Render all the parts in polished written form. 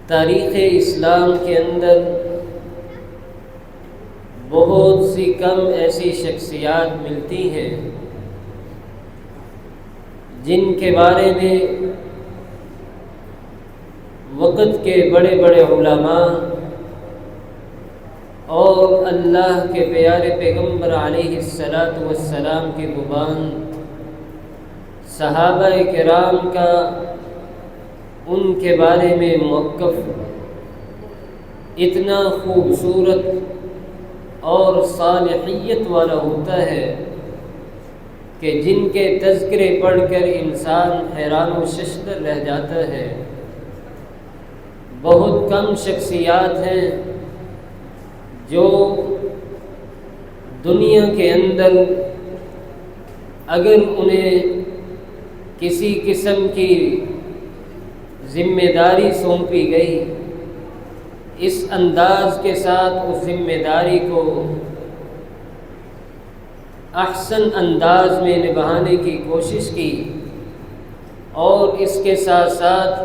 تاریخ اسلام کے اندر بہت سی کم ایسی شخصیات ملتی ہیں جن کے بارے میں وقت کے بڑے بڑے علماء اور اللہ کے پیارے پیغمبر علیہ الصلاۃ والسلام کی زبان صحابہ کرام کا ان کے بارے میں موقف اتنا خوبصورت اور صالحیت والا ہوتا ہے کہ جن کے تذکرے پڑھ کر انسان حیران و ششدر رہ جاتا ہے۔ بہت کم شخصیات ہیں جو دنیا کے اندر اگر انہیں کسی قسم کی ذمہ داری سونپی گئی، اس انداز کے ساتھ اس ذمہ داری کو احسن انداز میں نبھانے کی کوشش کی اور اس کے ساتھ ساتھ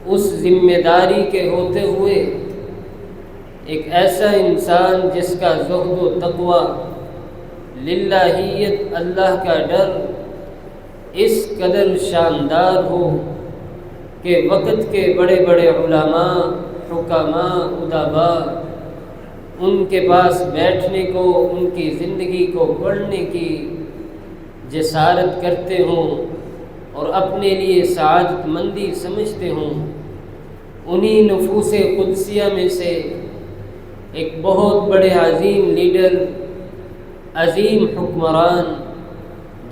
اس ذمہ داری کے ہوتے ہوئے ایک ایسا انسان جس کا زہد و تقوی، للہیت، اللہ کا ڈر اس قدر شاندار ہو کہ وقت کے بڑے بڑے علماء، حکماء، ادباء ان کے پاس بیٹھنے کو، ان کی زندگی کو پڑھنے کی جسارت کرتے ہوں اور اپنے لیے سعادت مندی سمجھتے ہوں۔ انہی نفوس قدسیہ میں سے ایک بہت بڑے عظیم لیڈر، عظیم حکمران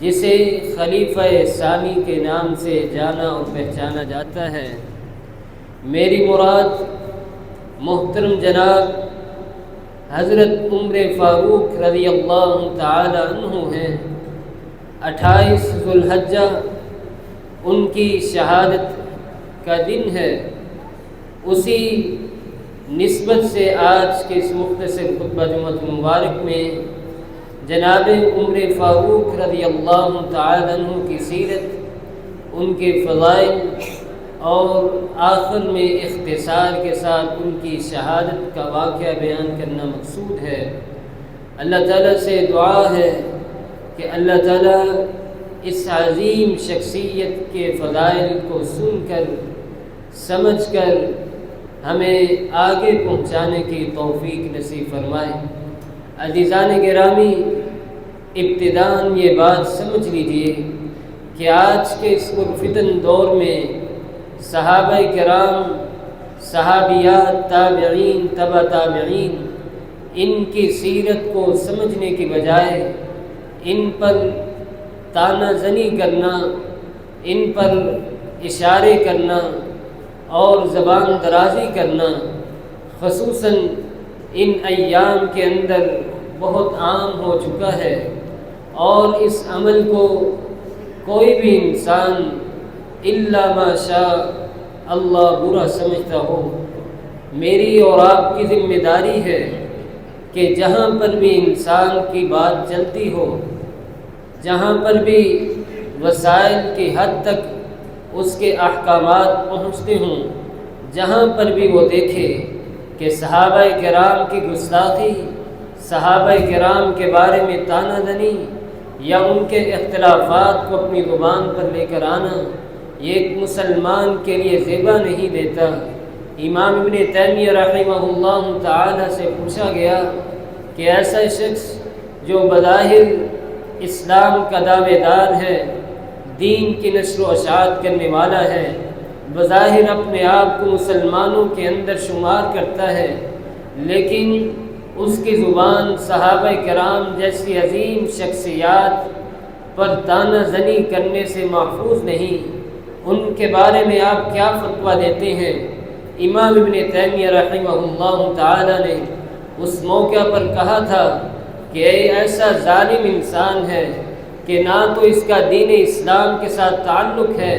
جسے خلیفہ ثانی کے نام سے جانا اور پہچانا جاتا ہے، میری مراد محترم جناب حضرت عمر فاروق رضی اللہ تعالی عنہ ہیں۔ 28 ذو الحجہ ان کی شہادت کا دن ہے۔ اسی نسبت سے آج کے اس مختصر خطبہ جمعۃ مبارک میں جناب عمر فاروق رضی اللہ تعالی عنہ کی سیرت، ان کے فضائل اور آخر میں اختصار کے ساتھ ان کی شہادت کا واقعہ بیان کرنا مقصود ہے۔ اللہ تعالیٰ سے دعا ہے کہ اللہ تعالیٰ اس عظیم شخصیت کے فضائل کو سن کر، سمجھ کر ہمیں آگے پہنچانے کی توفیق نصیب فرمائے۔ عزیزان گرامی، ابتداءً یہ بات سمجھ لیجئے کہ آج کے اس پرفتن دور میں صحابہ کرام، صحابیات، تابعین، تبع تابعین، ان کی سیرت کو سمجھنے کی بجائے ان پر طعنہ زنی کرنا، ان پر اشارے کرنا اور زبان درازی کرنا خصوصاً ان ایام کے اندر بہت عام ہو چکا ہے، اور اس عمل کو کوئی بھی انسان الا ما شاء اللہ برا سمجھتا ہو۔ میری اور آپ کی ذمہ داری ہے کہ جہاں پر بھی انسان کی بات چلتی ہو، جہاں پر بھی وسائل کی حد تک اس کے احکامات پہنچتے ہوں، جہاں پر بھی وہ دیکھے کہ صحابہ کرام کی گستاخی، صحابہ کرام کے بارے میں طعنہ زنی یا ان کے اختلافات کو اپنی زبان پر لے کر آنا، یہ ایک مسلمان کے لیے زیبا نہیں دیتا۔ امام ابن تیمیہ رحمہ اللہ تعالی سے پوچھا گیا کہ ایسا شخص جو بظاہر اسلام کا دعوے دار ہے، دین کی نشر و اشاعت کرنے والا ہے، بظاہر اپنے آپ کو مسلمانوں کے اندر شمار کرتا ہے، لیکن اس کی زبان صحابہ کرام جیسی عظیم شخصیات پر طعنہ زنی کرنے سے محفوظ نہیں، ان کے بارے میں آپ کیا فتویٰ دیتے ہیں؟ امام ابن تیمیہ رحمہ اللہ تعالی نے اس موقع پر کہا تھا کہ ایسا ظالم انسان ہے کہ نہ تو اس کا دین اسلام کے ساتھ تعلق ہے،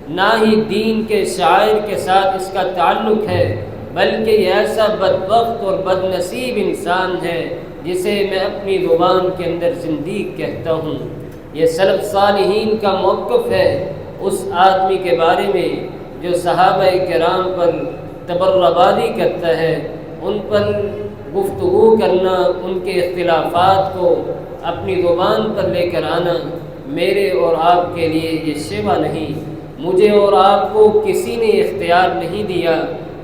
نہ ہی دین کے شاعر کے ساتھ اس کا تعلق ہے، بلکہ یہ ایسا بدبخت اور بد نصیب انسان ہے جسے میں اپنی زبان کے اندر زندیق کہتا ہوں۔ یہ سلف صالحین کا موقف ہے اس آدمی کے بارے میں جو صحابہ کرام پر تبربادی کرتا ہے، ان پر گفتگو کرنا، ان کے اختلافات کو اپنی زبان پر لے کر آنا میرے اور آپ کے لیے یہ شیوا نہیں۔ مجھے اور آپ کو کسی نے اختیار نہیں دیا،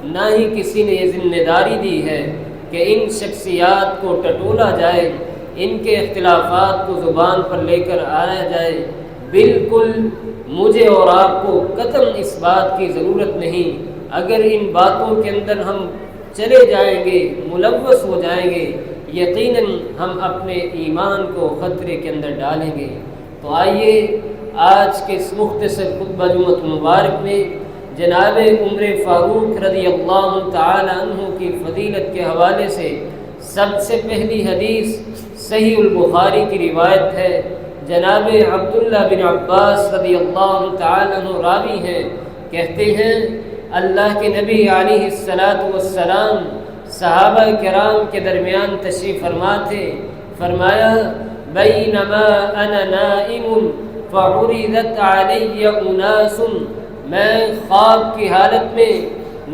نہ ہی کسی نے یہ ذمہ داری دی ہے کہ ان شخصیات کو ٹٹولا جائے، ان کے اختلافات کو زبان پر لے کر آیا جائے۔ بالکل مجھے اور آپ کو قطعاً اس بات کی ضرورت نہیں۔ اگر ان باتوں کے اندر ہم چلے جائیں گے، ملوث ہو جائیں گے، یقیناً ہم اپنے ایمان کو خطرے کے اندر ڈالیں گے۔ تو آئیے آج کے اس مختصر خطبہ جمعۃ مبارک میں جناب عمر فاروق رضی اللہ تعالی عنہ کی فضیلت کے حوالے سے سب سے پہلی حدیث صحیح البخاری کی روایت ہے۔ جناب عبداللہ بن عباس رضی اللہ تعالی عنہ راوی ہیں، کہتے ہیں اللہ کے نبی علیہ السلام صحابہ کرام کے درمیان تشریف فرما تھے۔ فرمایا بینما انا نائم فعرضت علی اناس، میں خواب کی حالت میں،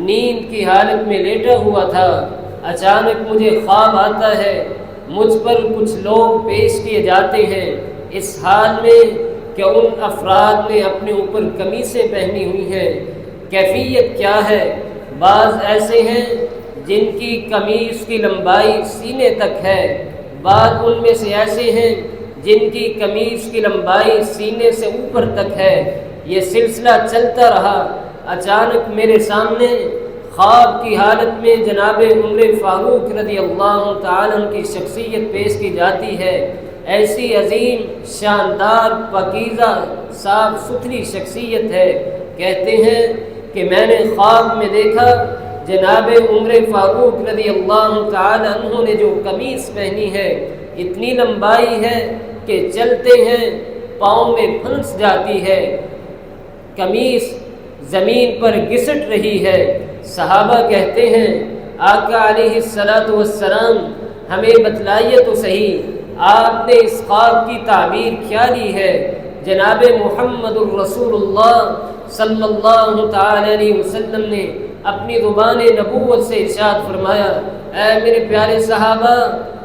نیند کی حالت میں لیٹا ہوا تھا، اچانک مجھے خواب آتا ہے، مجھ پر کچھ لوگ پیش کیے جاتے ہیں اس حال میں کہ ان افراد نے اپنے اوپر قمیصیں پہنی ہوئی ہیں۔ کیفیت کیا ہے؟ بعض ایسے ہیں جن کی قمیص کی لمبائی سینے تک ہے، بعض ان میں سے ایسے ہیں جن کی قمیص کی لمبائی سینے سے اوپر تک ہے۔ یہ سلسلہ چلتا رہا، اچانک میرے سامنے خواب کی حالت میں جناب عمر فاروق رضی اللہ تعالیٰ عنہ کی شخصیت پیش کی جاتی ہے۔ ایسی عظیم، شاندار، پاکیزہ، صاف ستھری شخصیت ہے۔ کہتے ہیں کہ میں نے خواب میں دیکھا جناب عمر فاروق رضی اللہ تعالی عنہ نے جو قمیص پہنی ہے اتنی لمبائی ہے کہ چلتے ہیں پاؤں میں پھنس جاتی ہے، قمیص زمین پر گھسٹ رہی ہے۔ صحابہ کہتے ہیں آقا علیہ السلام ہمیں بتلائیے تو صحیح، آپ نے اس خواب کی تعبیر کیا لی ہے؟ جناب محمد الرسول اللہ صلی اللہ تعالی علیہ وسلم نے اپنی زبان نبوت سے ارشاد فرمایا، اے میرے پیارے صحابہ،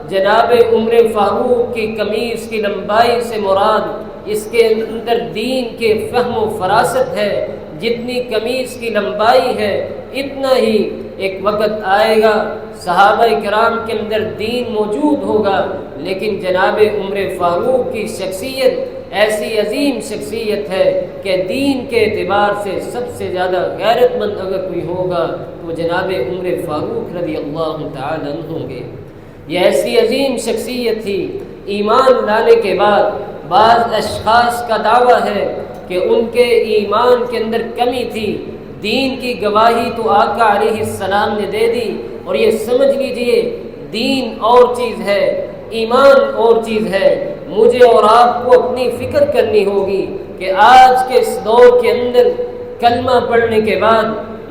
جناب عمر فاروق کی قمیص کی لمبائی سے مراد اس کے اندر دین کے فہم و فراست ہے۔ جتنی قمیص کی لمبائی ہے اتنا ہی ایک وقت آئے گا صحابہ کرام کے اندر دین موجود ہوگا، لیکن جناب عمر فاروق کی شخصیت ایسی عظیم شخصیت ہے کہ دین کے اعتبار سے سب سے زیادہ غیرت مند اگر کوئی ہوگا تو جناب عمر فاروق رضی اللہ تعالی عنہ ہوں گے۔ یہ ایسی عظیم شخصیت تھی۔ ایمان لانے کے بعد بعض اشخاص کا دعویٰ ہے کہ ان کے ایمان کے اندر کمی تھی۔ دین کی گواہی تو آقا علیہ السلام نے دے دی، اور یہ سمجھ لیجئے دین اور چیز ہے، ایمان اور چیز ہے۔ مجھے اور آپ کو اپنی فکر کرنی ہوگی کہ آج کے اس دور کے اندر کلمہ پڑھنے کے بعد،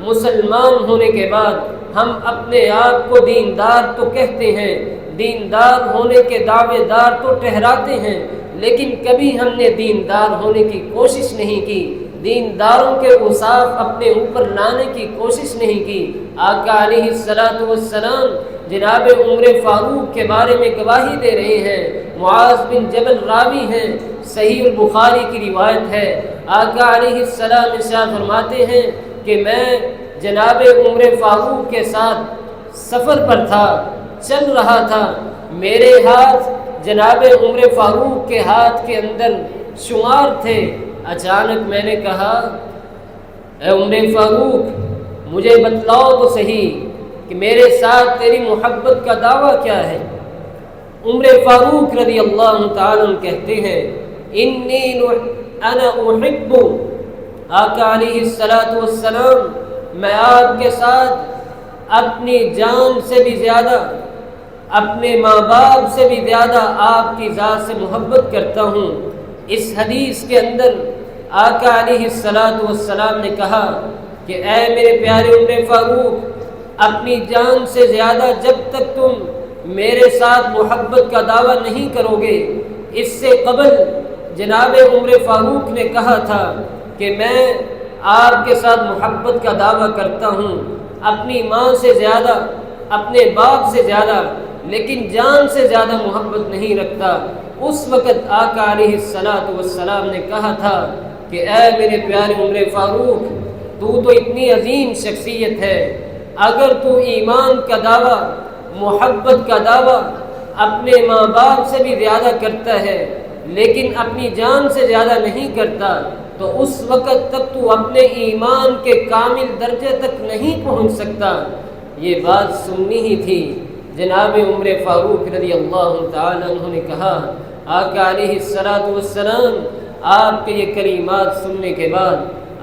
مسلمان ہونے کے بعد ہم اپنے آپ کو دیندار تو کہتے ہیں، دیندار ہونے کے دعوے دار تو ٹہراتے ہیں، لیکن کبھی ہم نے دیندار ہونے کی کوشش نہیں کی، دینداروں کے اوصاف اپنے اوپر لانے کی کوشش نہیں کی۔ آقا علیہ السلام جناب عمر فاروق کے بارے میں گواہی دے رہے ہیں۔ معاذ بن جبل راوی ہیں، صحیح البخاری کی روایت ہے۔ آقا علیہ السلام ارشاد فرماتے ہیں کہ میں جناب عمر فاروق کے ساتھ سفر پر تھا، چل رہا تھا، میرے ہاتھ جناب عمر فاروق کے ہاتھ کے اندر شمار تھے۔ اچانک میں نے کہا اے عمر فاروق مجھے بتلاؤ تو صحیح کہ میرے ساتھ تیری محبت کا دعویٰ کیا ہے؟ عمر فاروق رضی اللہ تعالیٰ عنہ کہتے ہیں انا احب، آقا علیہ السلام میں آپ کے ساتھ اپنی جان سے بھی زیادہ، اپنے ماں باپ سے بھی زیادہ آپ کی ذات سے محبت کرتا ہوں۔ اس حدیث کے اندر آقا علیہ السلام نے کہا کہ اے میرے پیارے عمر فاروق، اپنی جان سے زیادہ جب تک تم میرے ساتھ محبت کا دعویٰ نہیں کرو گے۔ اس سے قبل جناب عمر فاروق نے کہا تھا کہ میں آپ کے ساتھ محبت کا دعویٰ کرتا ہوں، اپنی ماں سے زیادہ، اپنے باپ سے زیادہ، لیکن جان سے زیادہ محبت نہیں رکھتا، اس وقت آقا علیہ السلام نے کہا تھا کہ اے میرے پیارے عمر فاروق، تو اتنی عظیم شخصیت ہے، اگر تو ایمان کا دعویٰ، محبت کا دعویٰ اپنے ماں باپ سے بھی زیادہ کرتا ہے لیکن اپنی جان سے زیادہ نہیں کرتا، تو اس وقت تک تو اپنے ایمان کے کامل درجے تک نہیں پہنچ سکتا۔ یہ بات سننی ہی تھی۔ جناب عمر فاروق رضی اللہ تعالیٰ عنہ نے کہا، آقا علیہ السلام آپ کے یہ کلمات سننے کے بعد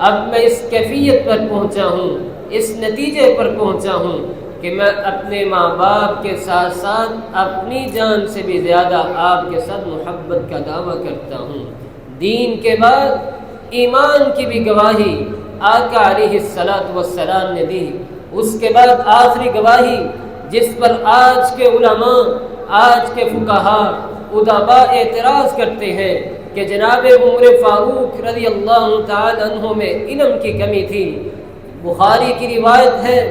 اب میں اس کیفیت پر پہنچا ہوں، اس نتیجے پر پہنچا ہوں کہ میں اپنے ماں باپ کے ساتھ ساتھ اپنی جان سے بھی زیادہ آپ کے ساتھ محبت کا دعویٰ کرتا ہوں۔ دین کے بعد ایمان کی بھی گواہی آقا علیہ السلام نے دی۔ اس کے بعد آخری گواہی جس پر آج کے علماء، آج کے فقہاء، ادباء اعتراض کرتے ہیں کہ جناب عمر فاروق رضی اللہ تعالی عنہ میں علم کی کمی تھی۔ بخاری کی روایت ہے،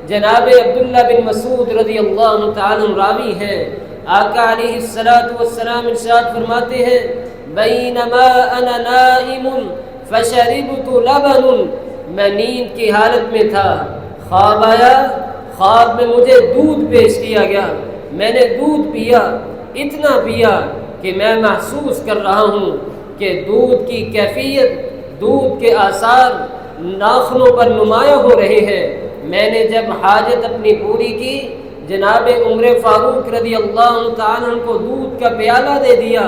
جناب عبداللہ بن مسعود رضی اللہ تعالی عنہ راوی ہیں، آقا علیہ السلام ارشاد فرماتے ہیں، بینما انا نائم فشربت لبن، میں نیند کی حالت میں تھا، خواب آیا، خواب میں مجھے دودھ پیش کیا گیا، میں نے دودھ پیا، اتنا پیا کہ میں محسوس کر رہا ہوں کہ دودھ کی کیفیت، دودھ کے آثار ناخنوں پر نمایاں ہو رہے ہیں۔ میں نے جب حاجت اپنی پوری کی، جناب عمر فاروق رضی اللہ تعالیٰ عنہ کو دودھ کا پیالہ دے دیا۔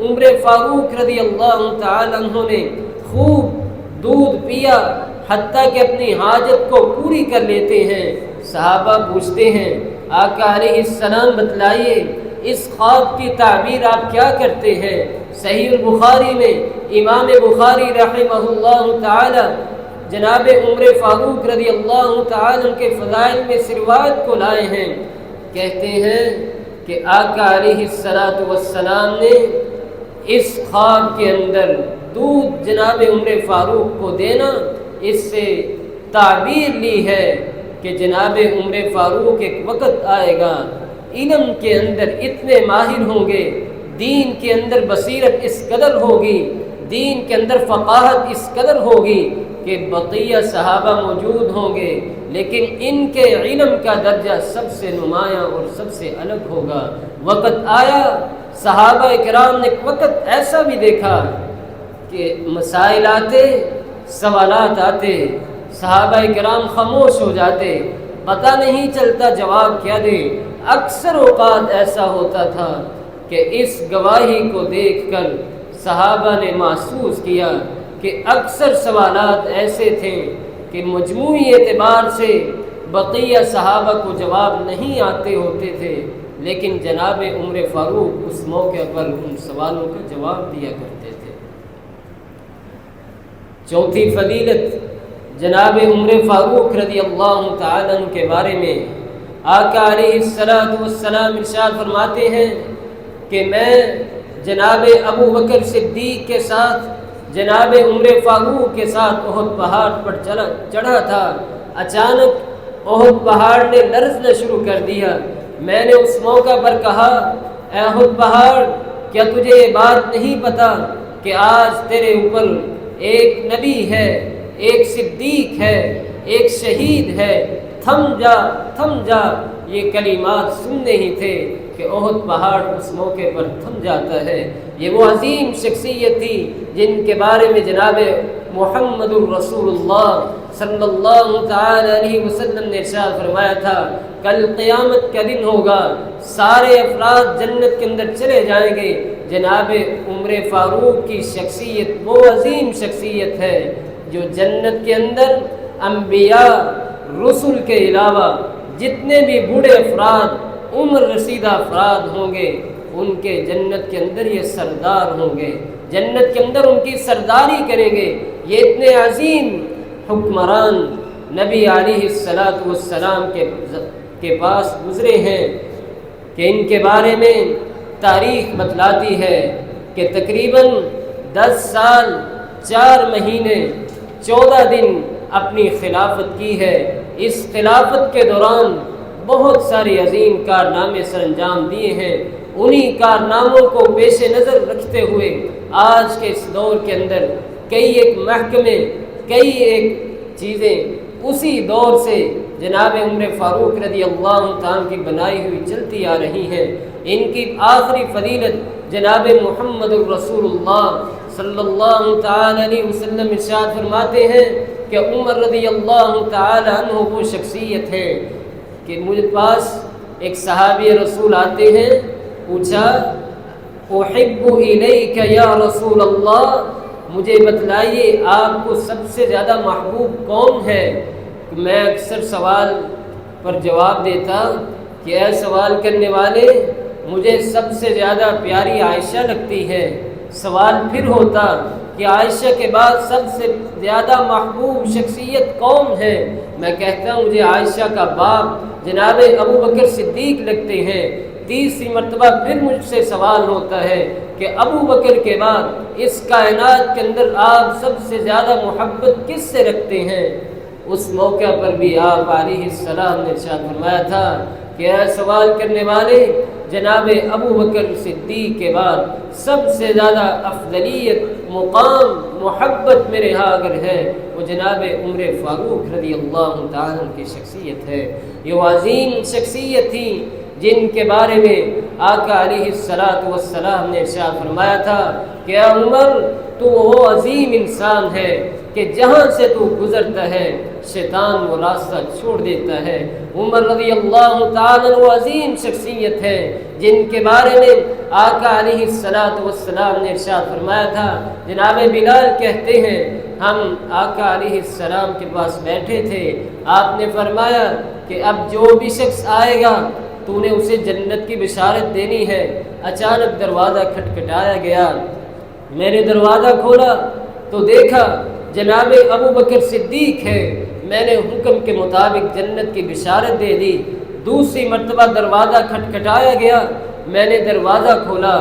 عمر فاروق رضی اللہ تعالیٰ عنہ نے خوب دودھ پیا، حتیٰ کہ اپنی حاجت کو پوری کر لیتے ہیں۔ صحابہ پوچھتے ہیں، آقا علیہ السلام بتلائیے اس خواب کی تعبیر آپ کیا کرتے ہیں؟ صحیح البخاری میں امام بخاری رحمہ اللہ تعالی جناب عمر فاروق رضی اللہ تعالی عنہ کے فضائل میں روایت کو لائے ہیں، کہتے ہیں کہ آقا علیہ السلام نے اس خواب کے اندر دودھ جناب عمر فاروق کو دینا، اس سے تعبیر لی ہے کہ جناب عمر فاروق ایک وقت آئے گا، علم کے اندر اتنے ماہر ہوں گے، دین کے اندر بصیرت اس قدر ہوگی، دین کے اندر فقاہت اس قدر ہوگی کہ بقیہ صحابہ موجود ہوں گے لیکن ان کے علم کا درجہ سب سے نمایاں اور سب سے الگ ہوگا۔ وقت آیا، صحابہ کرام نے وقت ایسا بھی دیکھا کہ مسائل آتے، سوالات آتے، صحابہ کرام خاموش ہو جاتے، پتہ نہیں چلتا جواب کیا دیں۔ اکثر اوقات ایسا ہوتا تھا کہ اس گواہی کو دیکھ کر صحابہ نے محسوس کیا کہ اکثر سوالات ایسے تھے کہ مجموعی اعتبار سے بقیہ صحابہ کو جواب نہیں آتے ہوتے تھے، لیکن جناب عمر فاروق اس موقع پر ان سوالوں کا جواب دیا کرتے تھے۔ چوتھی فضیلت جناب عمر فاروق رضی اللہ تعالیٰ عنہ کے بارے میں آقا علیہ السلام ارشاد فرماتے ہیں کہ میں جناب ابو بکر صدیق کے ساتھ، جناب عمر فاروق کے ساتھ احد پہاڑ پر چڑھا تھا، اچانک احد پہاڑ نے لرزنا شروع کر دیا۔ میں نے اس موقع پر کہا، اے احد پہاڑ، کیا تجھے یہ بات نہیں پتا کہ آج تیرے اوپر ایک نبی ہے، ایک صدیق ہے، ایک شہید ہے، تھم جا تھم جا۔ یہ کلمات سننے ہی تھے کہ احد پہاڑ اس موقع پر تھم جاتا ہے۔ یہ وہ عظیم شخصیت تھی جن کے بارے میں جناب محمد الرسول اللہ صلی اللہ تعالی علیہ وسلم نے ارشاد فرمایا تھا، کل قیامت کا دن ہوگا، سارے افراد جنت کے اندر چلے جائیں گے، جناب عمر فاروق کی شخصیت وہ عظیم شخصیت ہے جو جنت کے اندر انبیاء، رسل کے علاوہ جتنے بھی بوڑھے افراد، عمر رسیدہ افراد ہوں گے، ان کے جنت کے اندر یہ سردار ہوں گے، جنت کے اندر ان کی سرداری کریں گے۔ یہ اتنے عظیم حکمران نبی علیہ السلام کے پاس گزرے ہیں کہ ان کے بارے میں تاریخ بتلاتی ہے کہ تقریباً 10 سال 4 مہینے 14 دن اپنی خلافت کی ہے۔ اس خلافت کے دوران بہت سارے عظیم کارنامے سر انجام دیے ہیں۔ انہی کارناموں کو پیش نظر رکھتے ہوئے آج کے اس دور کے اندر کئی ایک محکمے، کئی ایک چیزیں اسی دور سے جناب عمر فاروق رضی اللہ تعالیٰ کی بنائی ہوئی چلتی آ رہی ہیں۔ ان کی آخری فضیلت جناب محمد الرسول اللہ صلی اللہ تعالی علیہ وسلم ارشاد فرماتے ہیں کہ عمر رضی اللہ تعالی عنہ وہ شخصیت ہے کہ مجھے پاس ایک صحابی رسول آتے ہیں، پوچھا احب الیک یا رسول اللہ، مجھے بتلائیے آپ کو سب سے زیادہ محبوب کون ہے؟ میں اکثر سوال پر جواب دیتا کہ اے سوال کرنے والے، مجھے سب سے زیادہ پیاری عائشہ لگتی ہے۔ سوال پھر ہوتا کہ عائشہ کے بعد سب سے زیادہ محبوب شخصیت کون ہے؟ میں کہتا ہوں مجھے عائشہ کا باپ جناب ابو بکر صدیق لگتے ہیں۔ تیسری مرتبہ پھر مجھ سے سوال ہوتا ہے کہ ابو بکر کے بعد اس کائنات کے اندر آپ سب سے زیادہ محبت کس سے رکھتے ہیں؟ اس موقع پر بھی آپ علیہ السلام نے ارشاد فرمایا تھا کہ اے سوال کرنے والے، جناب ابو بکر صدیق کے بعد سب سے زیادہ افضلیت، مقام، محبت میرے ہاں اگر ہے وہ جناب عمر فاروق رضی اللہ تعالیٰ کی شخصیت ہے۔ یہ وہ عظیم شخصیت تھی جن کے بارے میں آقا علیہ السلام نے ارشاد فرمایا تھا کہ اے عمر، تو وہ عظیم انسان ہے کہ جہاں سے تو گزرتا ہے شیطان وہ راستہ چھوڑ دیتا ہے۔ عمر رضی اللہ تعالیٰ وہ عظیم شخصیت ہے جن کے بارے میں آقا علیہ السلام نے ارشاد فرمایا تھا۔ جناب بلال کہتے ہیں ہم آقا علیہ السلام کے پاس بیٹھے تھے، آپ نے فرمایا کہ اب جو بھی شخص آئے گا تو نے اسے جنت کی بشارت دینی ہے۔ اچانک دروازہ کھٹکھٹایا گیا، میں نے دروازہ کھولا تو دیکھا جناب ابو بکر صدیق ہے۔ میں نے حکم کے مطابق جنت کی بشارت دے دی۔ دوسری مرتبہ دروازہ کھٹکھٹایا گیا، میں نے دروازہ کھولا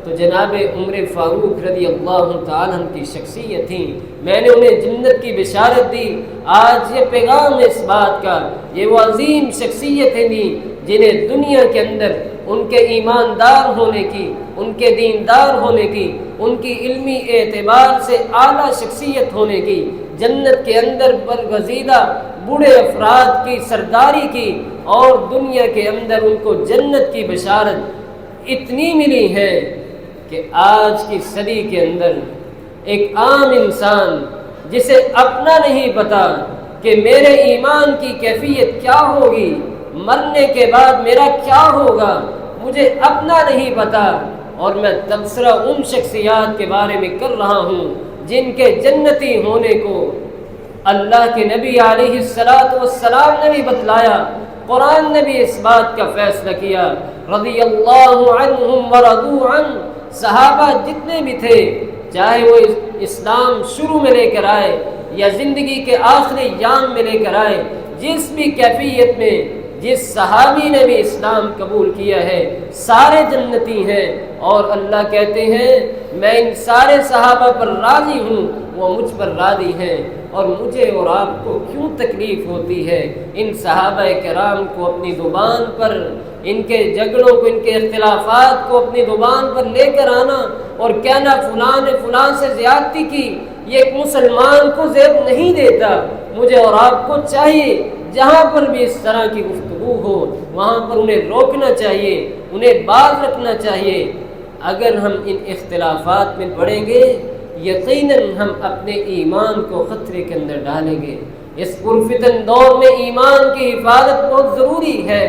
تو جناب عمر فاروق رضی اللہ تعالیٰ کی شخصیت تھی، میں نے انہیں جنت کی بشارت دی۔ آج یہ پیغام ہے اس بات کا، یہ وہ عظیم شخصیتیں تھیں جنہیں دنیا کے اندر ان کے ایماندار ہونے کی، ان کے دیندار ہونے کی، ان کی علمی اعتبار سے اعلیٰ شخصیت ہونے کی، جنت کے اندر برگزیدہ بوڑھے افراد کی سرداری کی، اور دنیا کے اندر ان کو جنت کی بشارت اتنی ملی ہے کہ آج کی صدی کے اندر ایک عام انسان جسے اپنا نہیں پتا کہ میرے ایمان کی کیفیت کیا ہوگی، مرنے کے بعد میرا کیا ہوگا، مجھے اپنا نہیں پتا، اور میں تبصرہ ان شخصیات کے بارے میں کر رہا ہوں جن کے جنتی ہونے کو اللہ کے نبی علیہ السلام نے بھی بتلایا، قرآن نے بھی اس بات کا فیصلہ کیا۔ رضی اللہ عنہم ورضوا عنہ، صحابہ جتنے بھی تھے، چاہے وہ اسلام شروع میں لے کر آئے یا زندگی کے آخری ایام میں لے کر آئے، جس بھی کیفیت میں جس صحابی نے بھی اسلام قبول کیا ہے، سارے جنتی ہیں، اور اللہ کہتے ہیں میں ان سارے صحابہ پر راضی ہوں، وہ مجھ پر راضی ہیں، اور مجھے اور آپ کو کیوں تکلیف ہوتی ہے ان صحابہ کرام کو اپنی زبان پر، ان کے جھگڑوں کو، ان کے اختلافات کو اپنی زبان پر لے کر آنا اور کہنا فلاں نے فلاں سے زیادتی کی، یہ ایک مسلمان کو زیب نہیں دیتا۔ مجھے اور آپ کو چاہیے جہاں پر بھی اس طرح کی گفتگو ہو وہاں پر انہیں روکنا چاہیے، انہیں باز رکھنا چاہیے۔ اگر ہم ان اختلافات میں پڑیں گے یقیناً ہم اپنے ایمان کو خطرے کے اندر ڈالیں گے۔ اس پرفتن دور میں ایمان کی حفاظت بہت ضروری ہے۔